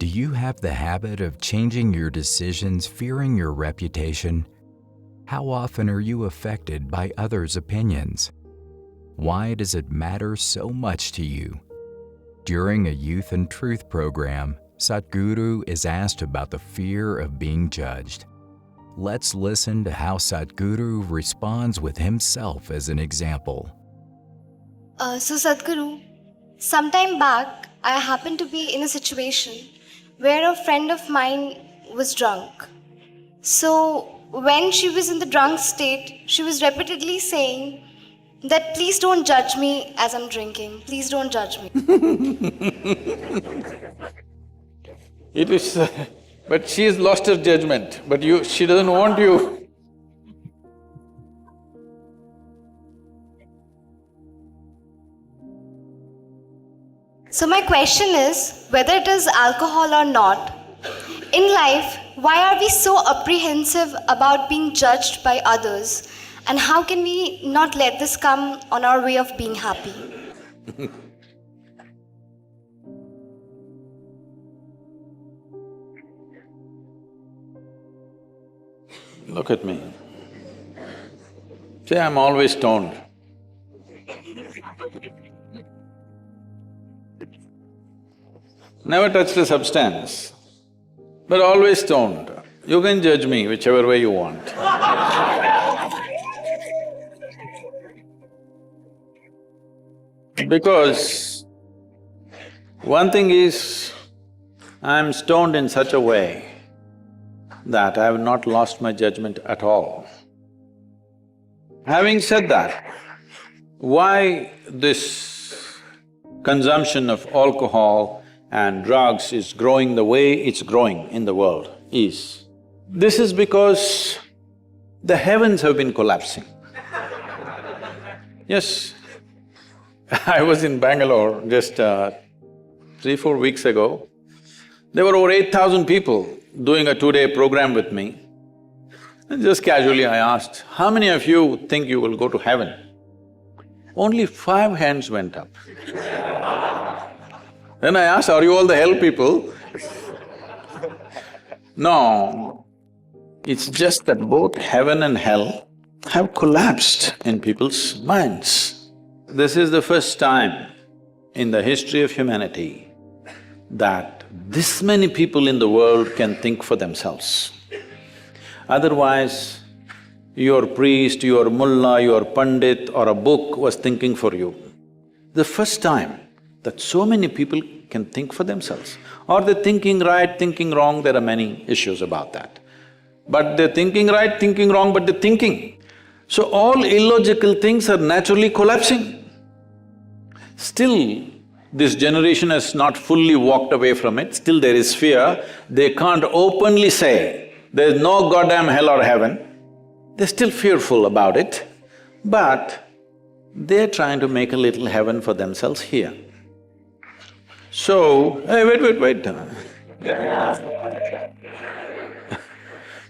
you have the habit of changing your decisions fearing your reputation? How often are you affected by others' opinions? Why does it matter so much to you? During a Youth and Truth program, Sadhguru is asked about the fear of being judged. Let's listen to how Sadhguru responds with himself as an example. So Sadhguru, sometime back, I happened to be in a situation where a friend of mine was drunk. So when she was in the drunk state, she was repeatedly saying that please don't judge me as I'm drinking. Please don't judge me. It is… but she has lost her judgment, but she doesn't want you. So my question is, whether it is alcohol or not, in life, why are we so apprehensive about being judged by others? And how can we not let this come on our way of being happy? Look at me. See, I'm always stoned. Never touched a substance, but always stoned. You can judge me whichever way you want. Because one thing is, I'm stoned in such a way that I have not lost my judgment at all. Having said that, why this consumption of alcohol and drugs is growing the way it's growing in the world is, this is because the heavens have been collapsing. Yes, I was in Bangalore just 3-4 weeks ago. There were over 8,000 people doing a 2-day program with me. And just casually I asked, how many of you think you will go to heaven? Only 5 hands went up. Then I asked, are you all the hell people? No, it's just that both heaven and hell have collapsed in people's minds. This is the first time in the history of humanity that this many people in the world can think for themselves. Otherwise, your priest, your mullah, your pandit or a book was thinking for you. The first time that so many people can think for themselves. Or they're thinking right, thinking wrong, there are many issues about that. But they're thinking right, thinking wrong, but they're thinking. So all illogical things are naturally collapsing. Still, this generation has not fully walked away from it, still there is fear. They can't openly say, there's no goddamn hell or heaven. They're still fearful about it, but they're trying to make a little heaven for themselves here. So, hey, wait.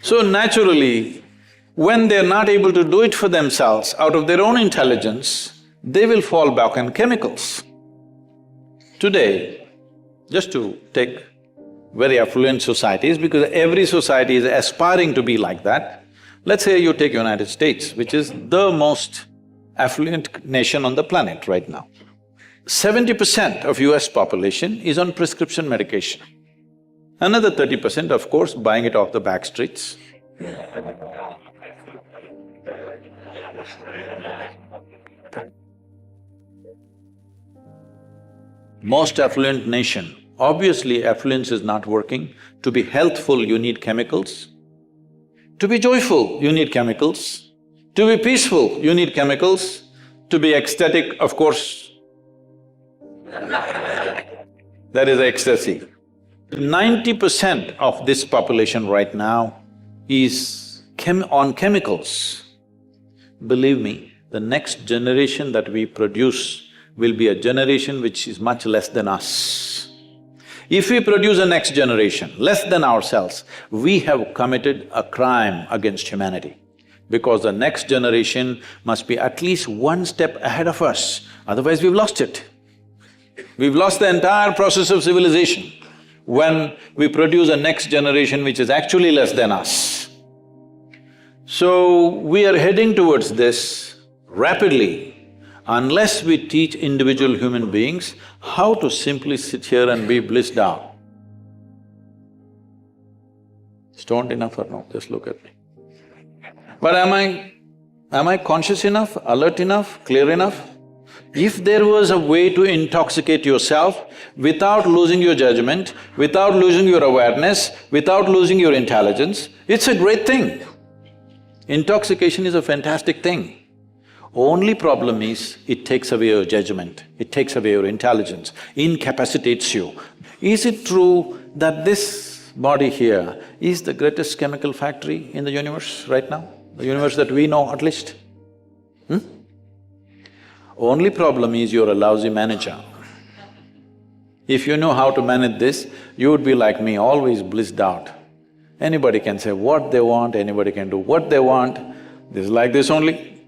So naturally, when they're not able to do it for themselves out of their own intelligence, they will fall back on chemicals. Today, just to take very affluent societies, because every society is aspiring to be like that, let's say you take United States, which is the most affluent nation on the planet right now. 70% of US population is on prescription medication. Another 30%, of course, buying it off the back streets. Most affluent nation, obviously affluence is not working. To be healthful, you need chemicals. To be joyful, you need chemicals. To be peaceful, you need chemicals. To be ecstatic, of course, that is ecstasy. 90% of this population right now is on chemicals. Believe me, the next generation that we produce will be a generation which is much less than us. If we produce a next generation less than ourselves, we have committed a crime against humanity. Because the next generation must be at least one step ahead of us, otherwise we've lost it. We've lost the entire process of civilization. when we produce a next generation which is actually less than us. So, we are heading towards this rapidly unless we teach individual human beings how to simply sit here and be blissed out. Stoned enough or no? Just look at me. But am I conscious enough, alert enough, clear enough? If there was a way to intoxicate yourself without losing your judgment, without losing your awareness, without losing your intelligence, it's a great thing. Intoxication is a fantastic thing. Only problem is, it takes away your judgment, it takes away your intelligence, incapacitates you. Is it true that this body here is the greatest chemical factory in the universe right now? The universe that we know at least? Only problem is you're a lousy manager. If you know how to manage this, you would be like me, always blissed out. Anybody can say what they want, anybody can do what they want. This is like this only.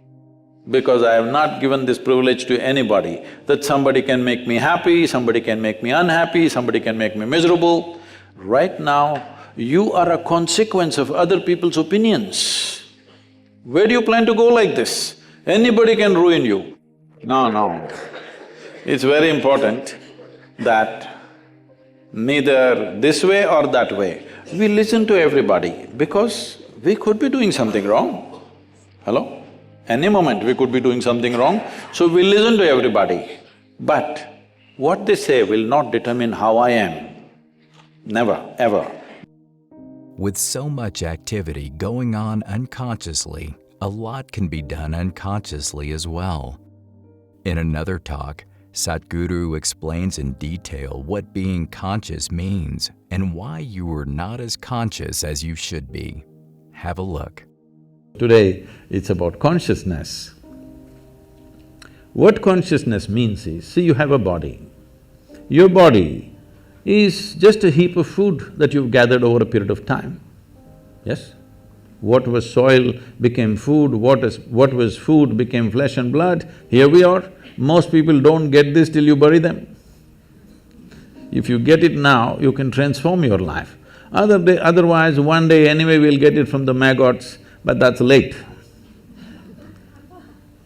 Because I have not given this privilege to anybody, that somebody can make me happy, somebody can make me unhappy, somebody can make me miserable. Right now, you are a consequence of other people's opinions. Where do you plan to go like this? Anybody can ruin you. No. It's very important that neither this way or that way, we listen to everybody because we could be doing something wrong. Hello? Any moment we could be doing something wrong, so we listen to everybody. But what they say will not determine how I am. Never, ever. With so much activity going on unconsciously, a lot can be done unconsciously as well. In another talk, Sadhguru explains in detail what being conscious means and why you are not as conscious as you should be. Have a look. Today, it's about consciousness. What consciousness means is, see, you have a body. Your body is just a heap of food that you've gathered over a period of time, yes? What was soil became food, what was food became flesh and blood, here we are. Most people don't get this till you bury them. If you get it now, you can transform your life. Otherwise, one day anyway we'll get it from the maggots, but that's late.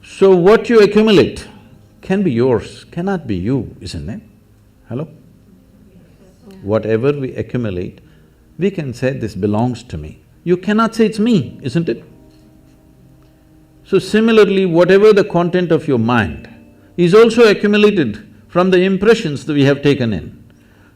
So what you accumulate can be yours, cannot be you, isn't it? Hello? Whatever we accumulate, we can say this belongs to me. You cannot say it's me, isn't it? So similarly, whatever the content of your mind is also accumulated from the impressions that we have taken in.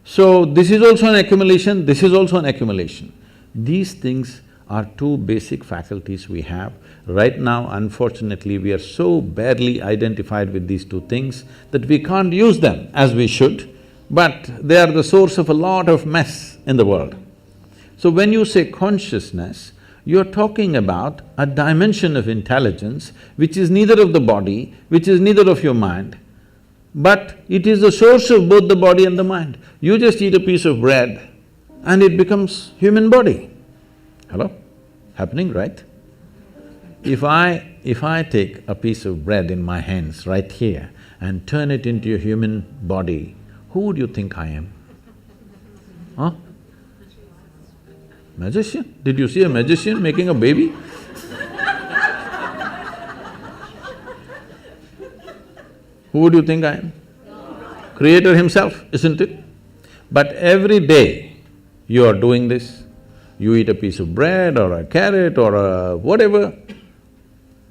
So this is also an accumulation, this is also an accumulation. These things are two basic faculties we have. Right now, unfortunately, we are so barely identified with these two things that we can't use them as we should, but they are the source of a lot of mess in the world. So when you say consciousness, you're talking about a dimension of intelligence which is neither of the body, which is neither of your mind, but it is the source of both the body and the mind. You just eat a piece of bread and it becomes human body. Hello? Happening, right? If I take a piece of bread in my hands right here and turn it into a human body, who would you think I am? Huh? Magician? Did you see a magician making a baby? Who would you think I am? Creator himself, isn't it? But every day you are doing this. You eat a piece of bread or a carrot or a whatever,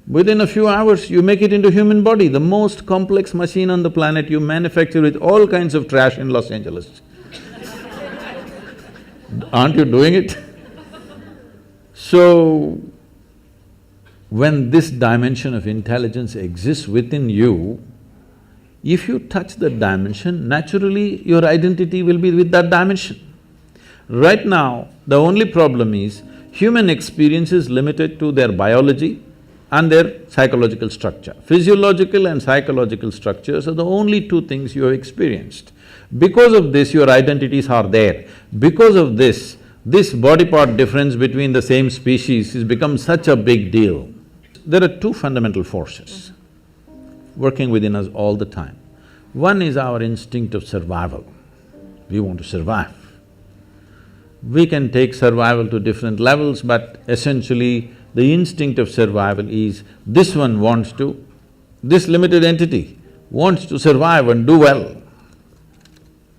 within a few hours you make it into human body, the most complex machine on the planet. You manufacture with all kinds of trash in Los Angeles. Aren't you doing it? So, when this dimension of intelligence exists within you, if you touch that dimension, naturally your identity will be with that dimension. Right now, the only problem is human experience is limited to their biology and their psychological structure. Physiological and psychological structures are the only two things you have experienced. Because of this, your identities are there. Because of this body part difference between the same species has become such a big deal. There are two fundamental forces working within us all the time. One is our instinct of survival. We want to survive. We can take survival to different levels, but essentially the instinct of survival is this one wants to, this limited entity wants to survive and do well.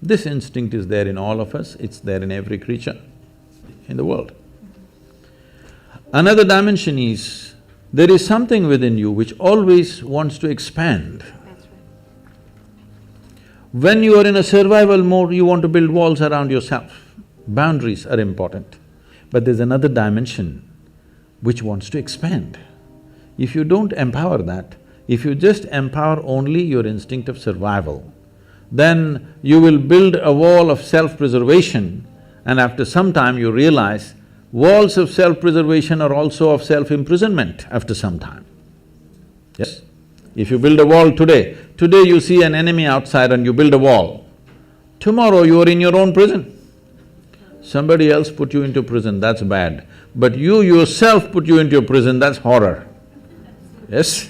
This instinct is there in all of us, it's there in every creature in the world. Another dimension is, there is something within you which always wants to expand. When you are in a survival mode, you want to build walls around yourself. Boundaries are important. But there's another dimension which wants to expand. If you don't empower that, if you just empower only your instinct of survival, then you will build a wall of self-preservation, and after some time you realize walls of self-preservation are also of self-imprisonment after some time. Yes? If you build a wall today you see an enemy outside and you build a wall. Tomorrow you are in your own prison. Somebody else put you into prison, that's bad. But you yourself put you into a prison, that's horror. Yes?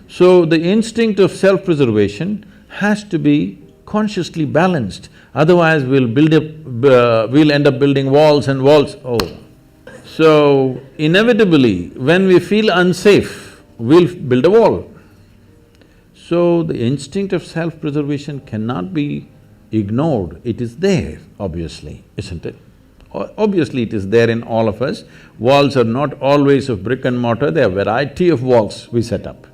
So the instinct of self-preservation has to be consciously balanced, otherwise we'll end up building walls and walls. Oh. So inevitably, when we feel unsafe, we'll build a wall. So the instinct of self-preservation cannot be ignored, it is there, obviously, isn't it? Obviously it is there in all of us. Walls are not always of brick and mortar, there are a variety of walls we set up.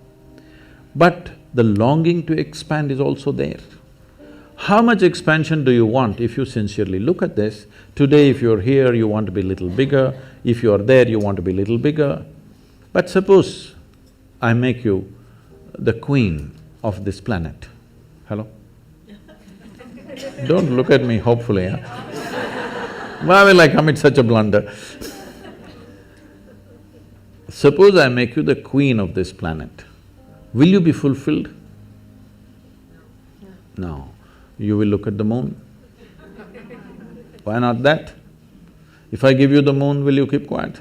But the longing to expand is also there. How much expansion do you want if you sincerely look at this? Today if you're here, you want to be a little bigger, if you're there, you want to be a little bigger. But suppose I make you the queen of this planet. Hello? Don't look at me hopefully, huh? Why will I commit such a blunder? Suppose I make you the queen of this planet, will you be fulfilled? No. You will look at the moon. Why not that? If I give you the moon, will you keep quiet?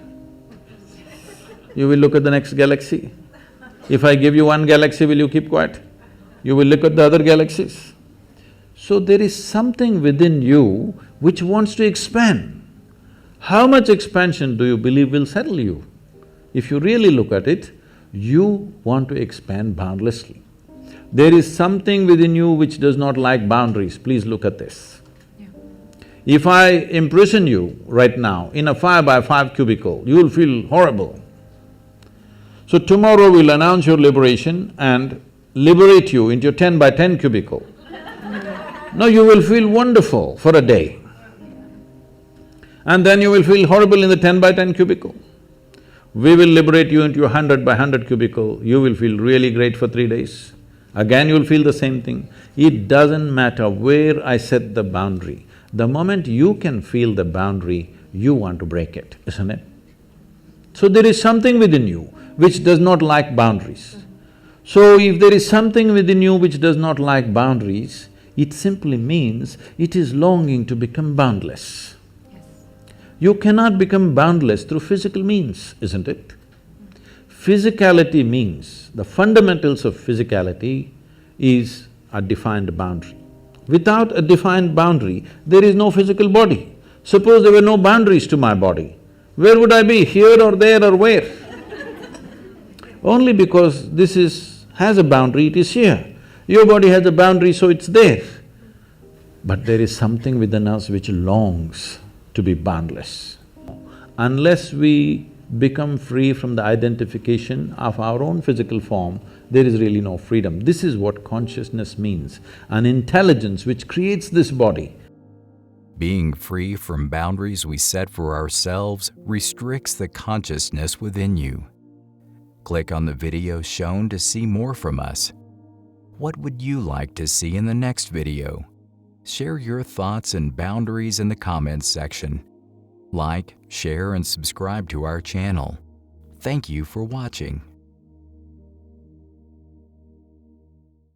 You will look at the next galaxy. If I give you one galaxy, will you keep quiet? You will look at the other galaxies. So there is something within you which wants to expand. How much expansion do you believe will settle you? If you really look at it, you want to expand boundlessly. There is something within you which does not like boundaries, please look at this. Yeah. If I imprison you right now in a 5x5 cubicle, you will feel horrible. So tomorrow we'll announce your liberation and liberate you into your 10x10 cubicle. Now you will feel wonderful for a day. And then you will feel horrible in the 10x10 cubicle. We will liberate you into your 100x100 cubicle, you will feel really great for 3 days. Again you'll feel the same thing. It doesn't matter where I set the boundary. The moment you can feel the boundary, you want to break it, isn't it? So there is something within you which does not like boundaries. So if there is something within you which does not like boundaries, it simply means it is longing to become boundless. Yes. You cannot become boundless through physical means, isn't it? Physicality means, the fundamentals of physicality is a defined boundary. Without a defined boundary, there is no physical body. Suppose there were no boundaries to my body, where would I be, here or there or where? Only because has a boundary, it is here. Your body has a boundary, so it's there. But there is something within us which longs to be boundless. Unless we become free from the identification of our own physical form, there is really no freedom. This is what consciousness means, an intelligence which creates this body. Being free from boundaries we set for ourselves restricts the consciousness within you. Click on the video shown to see more from us. What would you like to see in the next video? Share your thoughts and boundaries in the comments section. Like, share, and subscribe to our channel. Thank you for watching.